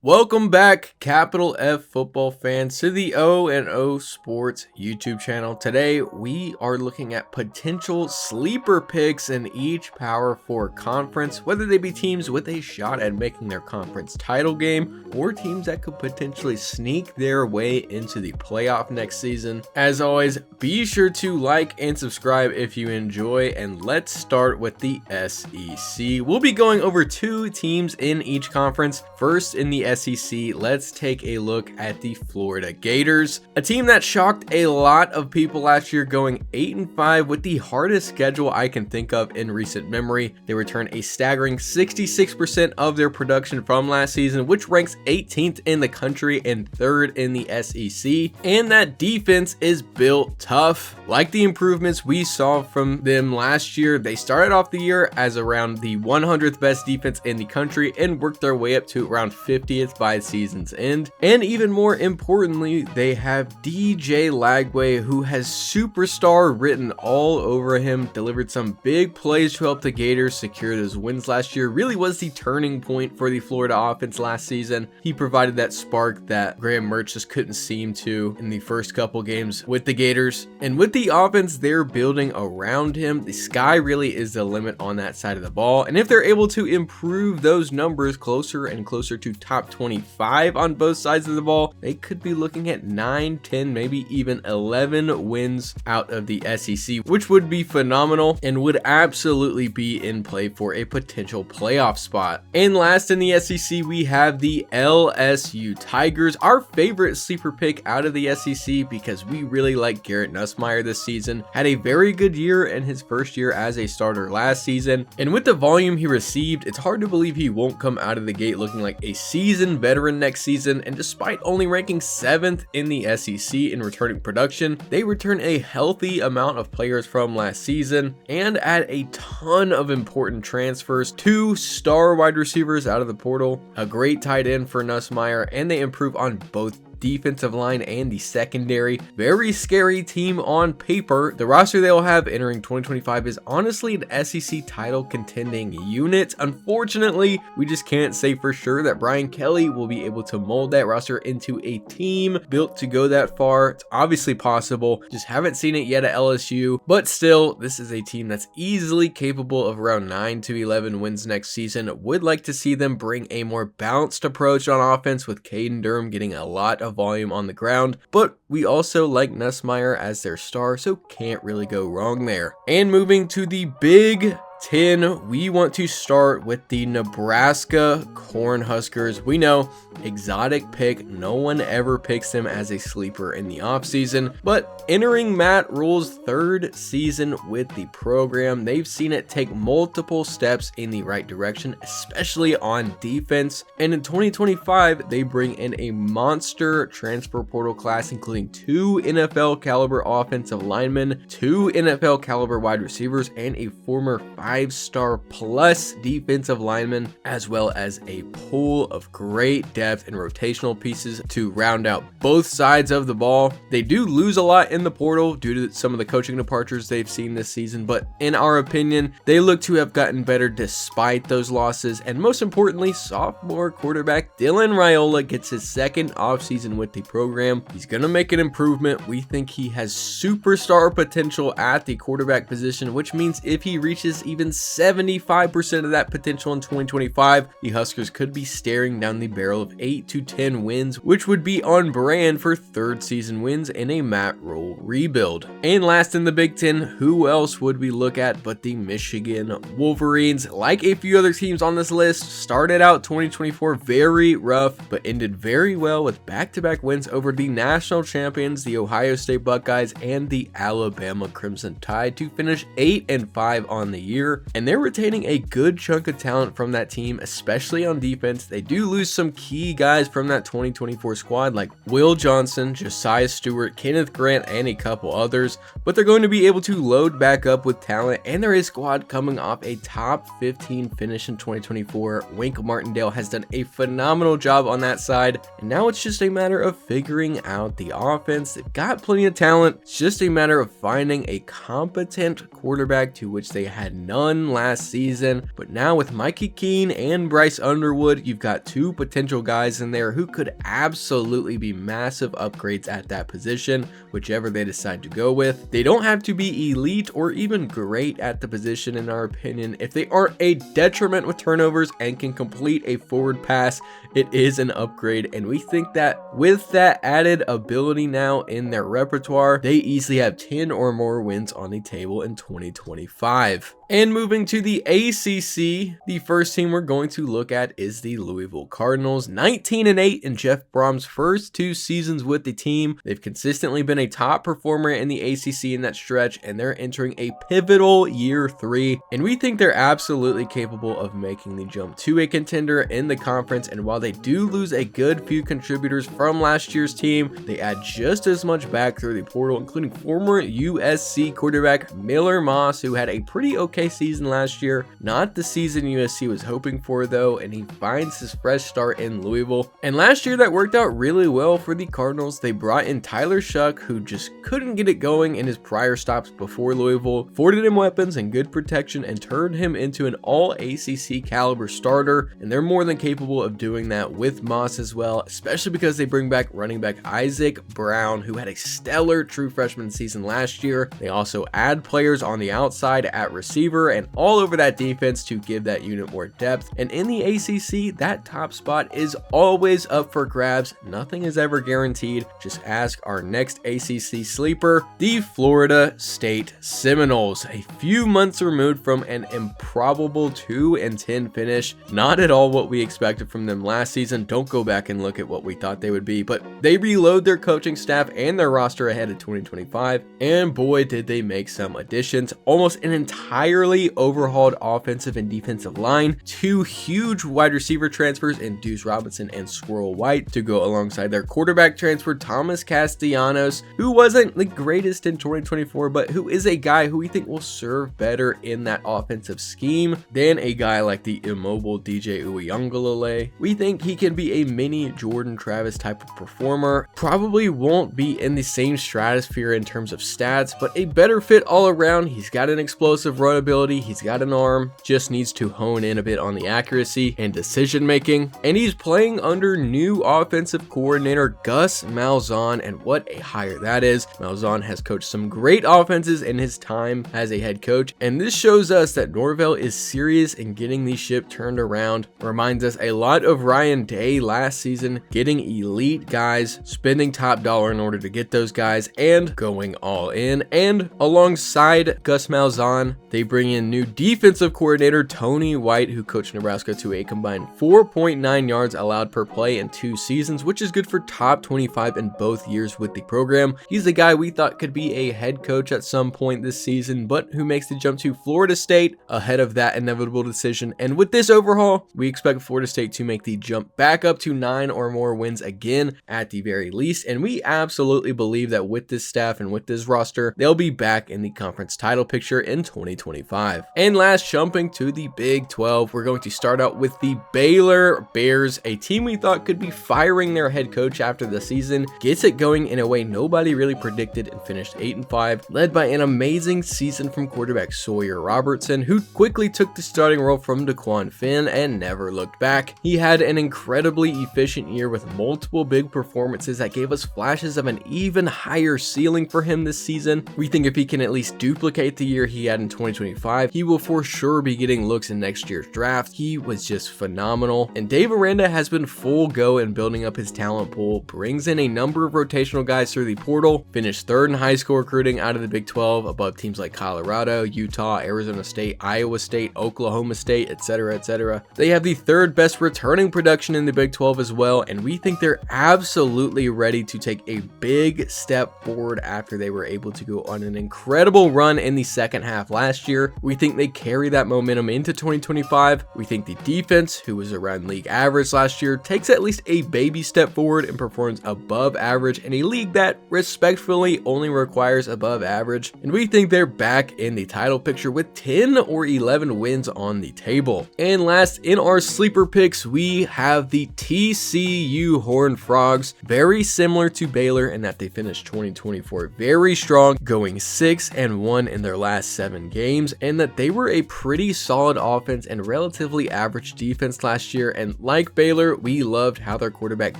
Welcome back, capital F football fans, to the O&O Sports YouTube channel. Today, we are looking at potential sleeper picks in each Power 4 conference, whether they be teams with a shot at making their conference title game or teams that could potentially sneak their way into the playoff next season. As always, be sure to like and subscribe if you enjoy, and let's start with the SEC. We'll be going over two teams in each conference. First, in the SEC, let's take a look at the Florida Gators, a team that shocked a lot of people last year, going 8-5 with the hardest schedule I can think of in recent memory. They returned a staggering 66% of their production from last season, which ranks 18th in the country and 3rd in the SEC, and that defense is built tough. Like the improvements we saw from them last year, they started off the year as around the 100th best defense in the country and worked their way up to around 50th by season's end. And even more importantly, they have DJ Lagway, who has superstar written all over him, delivered some big plays to help the Gators secure those wins last year. Really was the turning point for the Florida offense last season. He provided that spark that Graham Mertz just couldn't seem to in the first couple games with the Gators. And with the offense they're building around him, the sky really is the limit on that side of the ball. And if they're able to improve those numbers closer and closer to top 25 on both sides of the ball, they could be looking at 9, 10, maybe even 11 wins out of the SEC, which would be phenomenal and would absolutely be in play for a potential playoff spot. And last in the SEC, we have the LSU Tigers, our favorite sleeper pick out of the SEC because we really like Garrett Nussmeier this season. Had a very good year in his first year as a starter last season, and with the volume he received, it's hard to believe he won't come out of the gate looking like a seasoned veteran next season. And despite only ranking 7th in the SEC in returning production, they return a healthy amount of players from last season and add a ton of important transfers, 2 star wide receivers out of the portal, a great tight end for Nussmeier, and they improve on both defensive line and the secondary. Very scary team on paper. The roster they'll have entering 2025 is honestly an SEC title contending unit. Unfortunately, we just can't say for sure that Brian Kelly will be able to mold that roster into a team built to go that far. It's obviously possible, just haven't seen it yet at LSU, but still, this is a team that's easily capable of around 9 to 11 wins next season. Would like to see them bring a more balanced approach on offense, with Caden Durham getting a lot of volume on the ground, but we also like Nussmeier as their star, so can't really go wrong there. And moving to the Big 10, we want to start with the Nebraska Cornhuskers. We know, exotic pick, no one ever picks them as a sleeper in the offseason, but entering Matt Rule's 3rd season with the program, they've seen it take multiple steps in the right direction, especially on defense. And in 2025, they bring in a monster transfer portal class, including 2 NFL caliber offensive linemen, 2 NFL caliber wide receivers, and a former 5-star plus defensive lineman, as well as a pool of great depth and rotational pieces to round out both sides of the ball. They do lose a lot in the portal due to some of the coaching departures they've seen this season, but in our opinion, they look to have gotten better despite those losses. And most importantly, sophomore quarterback Dylan Raiola gets his 2nd offseason with the program. He's going to make an improvement. We think he has superstar potential at the quarterback position, which means if he reaches even 75% of that potential in 2025, the Huskers could be staring down the barrel of 8 to 10 wins, which would be on brand for 3rd season wins in a Matt Rule rebuild. And last in the Big 10, who else would we look at but the Michigan Wolverines? Like a few other teams on this list, started out 2024 very rough, but ended very well with back-to-back wins over the national champions, the Ohio State Buckeyes, and the Alabama Crimson Tide to finish 8-5 on the year. And they're retaining a good chunk of talent from that team, especially on defense. They do lose some key guys from that 2024 squad like Will Johnson, Josiah Stewart, Kenneth Grant, and a couple others, but they're going to be able to load back up with talent, and they're a squad coming off a top 15 finish in 2024. Wink Martindale has done a phenomenal job on that side, and now it's just a matter of figuring out the offense. They've got plenty of talent. It's just a matter of finding a competent quarterback, to which they had none ton last season, but now with Mikey Keene and Bryce Underwood, you've got two potential guys in there who could absolutely be massive upgrades at that position, whichever they decide to go with. They don't have to be elite or even great at the position in our opinion. If they aren't a detriment with turnovers and can complete a forward pass, it is an upgrade, and we think that with that added ability now in their repertoire, they easily have 10 or more wins on the table in 2025. And moving to the ACC, the first team we're going to look at is the Louisville Cardinals. 19-8 in Jeff Brom's first 2 seasons with the team. They've consistently been a top performer in the ACC in that stretch, and they're entering a pivotal year 3. And we think they're absolutely capable of making the jump to a contender in the conference. And while they do lose a good few contributors from last year's team, they add just as much back through the portal, including former USC quarterback Miller Moss, who had a pretty okay season last year. Not the season USC was hoping for though, and he finds his fresh start in Louisville. And last year that worked out really well for the Cardinals. They brought in Tyler Shuck, who just couldn't get it going in his prior stops before Louisville, afforded him weapons and good protection, and turned him into an all ACC caliber starter. And they're more than capable of doing that with Moss as well, especially because they bring back running back Isaac Brown, who had a stellar true freshman season last year. They also add players on the outside at receiver and all over that defense to give that unit more depth. And in the ACC, that top spot is always up for grabs. Nothing is ever guaranteed. Just ask our next ACC sleeper, the Florida State Seminoles. A few months removed from an improbable 2-10 finish. Not at all what we expected from them last season. Don't go back and look at what we thought they would be, but they reload their coaching staff and their roster ahead of 2025. And boy, did they make some additions. Almost an entirely overhauled offensive and defensive line, 2 huge wide receiver transfers in Deuce Robinson and Squirrel White to go alongside their quarterback transfer Thomas Castellanos, who wasn't the greatest in 2024, but who is a guy who we think will serve better in that offensive scheme than a guy like the immobile DJ Uiagalelei. We think he can be a mini Jordan Travis type of performer. Probably won't be in the same stratosphere in terms of stats, but a better fit all around. He's got an explosive run ability, he's got an arm, just needs to hone in a bit on the accuracy and decision making. And he's playing under new offensive coordinator Gus Malzahn, and what a hire that is. Malzahn has coached some great offenses in his time as a head coach, and this shows us that Norvell is serious in getting the ship turned around. Reminds us a lot of Ryan Day last season, getting elite guys, spending top dollar in order to get those guys, and going all in. And alongside Gus Malzahn, they bring in new defensive coordinator Tony White, who coached Nebraska to a combined 4.9 yards allowed per play in 2 seasons, which is good for top 25 in both years with the program. He's a guy we thought could be a head coach at some point this season, but who makes the jump to Florida State ahead of that inevitable decision. And with this overhaul, we expect Florida State to make the jump back up to 9 or more wins again at the very least. And we absolutely believe that with this staff and with this roster, they'll be back in the conference title picture in 2025. And last, jumping to the Big 12, we're going to start out with the Baylor Bears, a team we thought could be firing their head coach after the season, gets it going in a way nobody really predicted and finished 8-5, led by an amazing season from quarterback Sawyer Robertson, who quickly took the starting role from DeQuan Finn and never looked back. He had an incredibly efficient year with multiple big performances that gave us flashes of an even higher ceiling for him this season. We think if he can at least duplicate the year he had in 2025, he will for sure be getting looks in next year's draft. He was just phenomenal. And Dave Aranda has been full go in building up his talent pool, brings in a number of rotational guys through the portal, finished 3rd in high school recruiting out of the Big 12, above teams like Colorado, Utah, Arizona State, Iowa State, Oklahoma State, etc., etc. They have the 3rd best returning production in the Big 12 as well, and we think they're absolutely ready to take a big step forward after they were able to go on an incredible run in the second half last year. We think they carry that momentum into 2025. We think the defense, who was around league average last year, takes at least a baby step forward and performs above average in a league that respectfully only requires above average. And we think they're back in the title picture with 10 or 11 wins on the table. And last, in our sleeper picks, we have the TCU Horned Frogs, very similar to Baylor in that they finished 2024 very strong, going 6-1 in their last 7 games. games, and that they were a pretty solid offense and relatively average defense last year. And like Baylor, we loved how their quarterback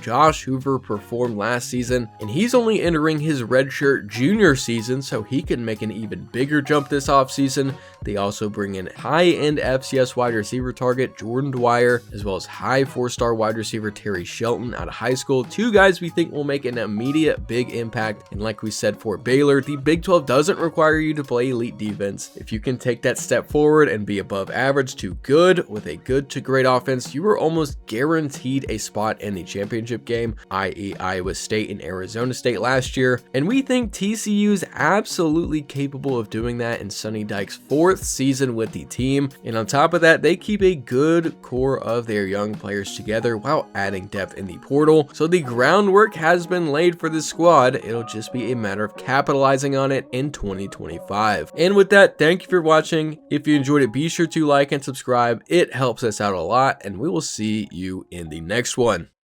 Josh Hoover performed last season, and he's only entering his redshirt junior season, so he can make an even bigger jump this offseason. They also bring in high-end FCS wide receiver target Jordan Dwyer, as well as high 4-star wide receiver Terry Shelton out of high school. Two guys we think will make an immediate big impact. And like we said for Baylor, the Big 12 doesn't require you to play elite defense. If you can take that step forward and be above average to good with a good to great offense, you are almost guaranteed a spot in the championship game, i.e. Iowa State and Arizona State last year. And we think TCU is absolutely capable of doing that in Sonny Dykes' 4th season with the team. And on top of that, they keep a good core of their young players together while adding depth in the portal. So the groundwork has been laid for this squad. It'll just be a matter of capitalizing on it in 2025. And with that, thank you for watching. If you enjoyed it, be sure to like and subscribe. It helps us out a lot, and we will see you in the next one.